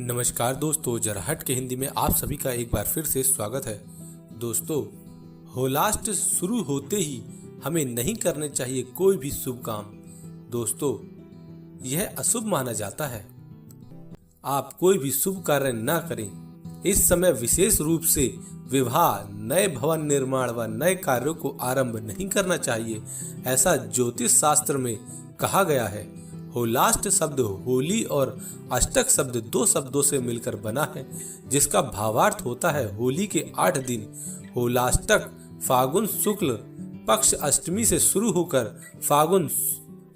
नमस्कार दोस्तों, जरा हट के हिंदी में आप सभी का एक बार फिर से स्वागत है। दोस्तों, होलाष्ट शुरू होते ही हमें नहीं करने चाहिए कोई भी शुभ काम। दोस्तों, यह अशुभ माना जाता है। आप कोई भी शुभ कार्य न करें। इस समय विशेष रूप से विवाह, नए भवन निर्माण व नए कार्यों को आरंभ नहीं करना चाहिए, ऐसा ज्योतिष शास्त्र में कहा गया है। होलाष्ट शब्द होली और अष्टक शब्द दो शब्दों से मिलकर बना है, जिसका भावार्थ होता है होली के 8 दिन। होलाष्टक फागुन शुक्ल पक्ष अष्टमी से शुरू होकर फागुन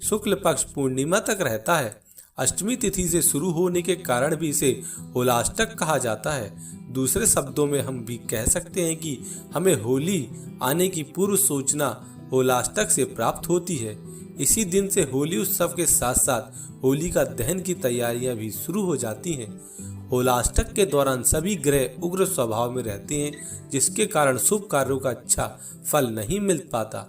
शुक्ल पक्ष पूर्णिमा तक रहता है। अष्टमी तिथि से शुरू होने के कारण भी इसे होलाष्टक कहा जाता है। दूसरे शब्दों में हम भी कह सकते हैं कि हमें होली आने की पूर्व सूचना होलाष्टक से प्राप्त होती है। इसी दिन से होली उत्सव के साथ साथ होली का दहन की तैयारियां भी शुरू हो जाती हैं। होलाष्टक के दौरान सभी ग्रह उग्र स्वभाव में रहते हैं, जिसके कारण शुभ कार्यों का अच्छा फल नहीं मिल पाता।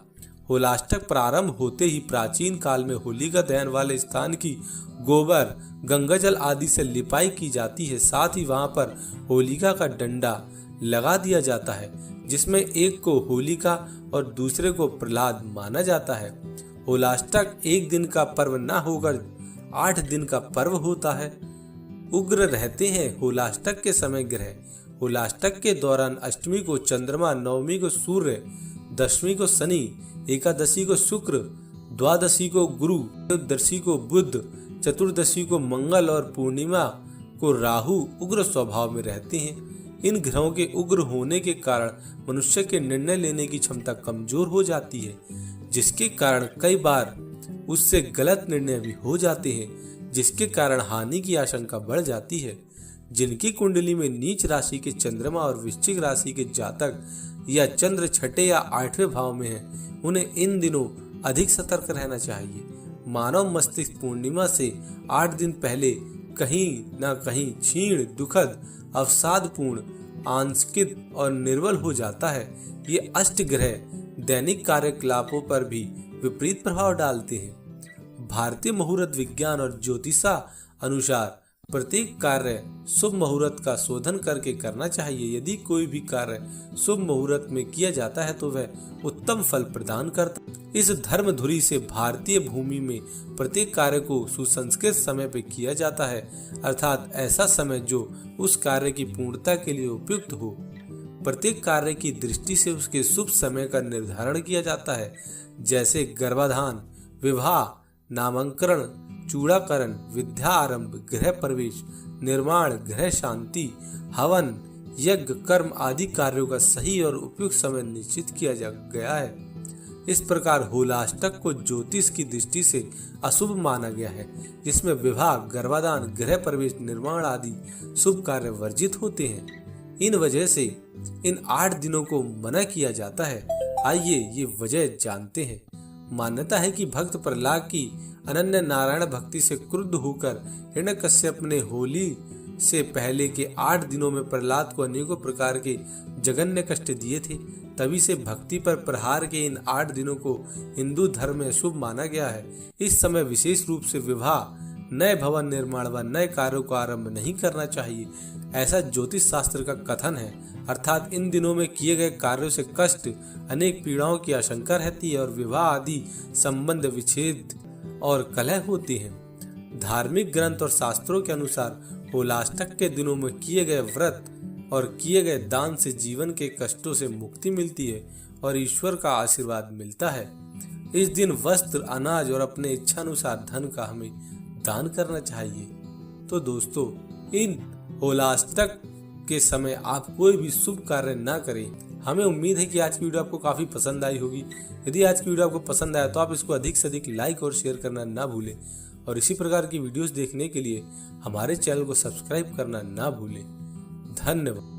होलाष्टक प्रारंभ होते ही प्राचीन काल में होली का दहन वाले स्थान की गोबर, गंगाजल आदि से लिपाई की जाती है। साथ ही वहां पर होलिका का डंडा लगा दिया जाता है, जिसमें एक को होलिका और दूसरे को प्रहलाद माना जाता है। होलाष्टक एक दिन का पर्व न होकर 8 दिन का पर्व होता है। उग्र रहते हैं होलाष्टक के समय ग्रह। होलाष्टक के दौरान अष्टमी को चंद्रमा, नवमी को सूर्य, दशमी को शनि, एकादशी को शुक्र, द्वादशी को गुरु, त्रयोदशी को बुध, चतुर्दशी को मंगल और पूर्णिमा को राहु उग्र स्वभाव में रहते हैं। इन ग्रहों के उग्र होने के कारण मनुष्य के निर्णय लेने की क्षमता कमजोर हो जाती है, जिसके कारण कई बार उससे गलत निर्णय भी हो जाते हैं, जिसके कारण हानि की आशंका बढ़ जाती है। जिनकी कुंडली में नीच राशि के चंद्रमा और वृश्चिक राशि के जातक या चंद्र छठे या 8वें भाव में है, उन्हें इन दिनों अधिक सतर्क रहना चाहिए। मानव मस्तिष्क पूर्णिमा से 8 दिन पहले कहीं न कहीं क्षीण, दुखद, अवसादपूर्ण, आंशिक और निर्बल हो जाता है। ये अष्ट ग्रह दैनिक कार्यकलापों पर भी विपरीत प्रभाव डालते हैं। भारतीय मुहूर्त विज्ञान और ज्योतिषा अनुसार प्रत्येक कार्य शुभ मुहूर्त का शोधन करके करना चाहिए। यदि कोई भी कार्य शुभ मुहूर्त में किया जाता है तो वह उत्तम फल प्रदान करता है। इस धर्म धुरी से भारतीय भूमि में प्रत्येक कार्य को सुसंस्कृत समय पर किया जाता है, अर्थात ऐसा समय जो उस कार्य की पूर्णता के लिए उपयुक्त हो। प्रत्येक कार्य की दृष्टि से उसके शुभ समय का निर्धारण किया जाता है, जैसे गर्भाधान, विवाह, नामकरण, चूड़ाकरण, विद्या आरंभ, गृह प्रवेश, निर्माण, गृह शांति, हवन, यज्ञ, कर्म आदि कार्यों का सही और उपयुक्त समय निश्चित किया गया है। इस प्रकार होलाष्टक को ज्योतिष की दृष्टि से अशुभ माना गया है, जिसमें विवाह, गर्भाधान, गृह प्रवेश, निर्माण आदि शुभ कार्य वर्जित होते हैं। इन वजह से इन 8 दिनों को मना किया जाता है। आइए ये वजह जानते हैं। मान्यता है कि भक्त प्रहलाद की अनन्य नारायण भक्ति से क्रुद्ध होकर हिरण्यकश्यप ने होली से पहले के 8 दिनों में प्रहलाद को अनेकों प्रकार के जघन्य कष्ट दिए थे। तभी से भक्ति पर प्रहार के इन 8 दिनों को हिंदू धर्म में शुभ माना गया है। इस समय विशेष रूप से विवाह, नए भवन निर्माण व नए कार्यों को आरंभ नहीं करना चाहिए, ऐसा ज्योतिष शास्त्र का कथन है। अर्थात इन दिनों में किए गए कार्यों से कष्ट, अनेक पीड़ाओं की आशंका रहती है और विवाह आदि संबंध विच्छेद और कलह होती हैं। धार्मिक ग्रंथ और शास्त्रों के अनुसार होलाष्टक के दिनों में किए गए व्रत और किए गए दान से जीवन के कष्टों से मुक्ति मिलती है और ईश्वर का आशीर्वाद मिलता है। इस दिन वस्त्र, अनाज और अपने इच्छा अनुसार धन का हमें दान करना चाहिए। तो दोस्तों, इन होलाष्टक के समय आप कोई भी शुभ कार्य ना करें। हमें उम्मीद है कि आज की वीडियो आपको काफी पसंद आई होगी। यदि आज की वीडियो आपको पसंद आया तो आप इसको अधिक से अधिक लाइक और शेयर करना ना भूलें और इसी प्रकार की वीडियोस देखने के लिए हमारे चैनल को सब्सक्राइब करना ना भूलें। धन्यवाद।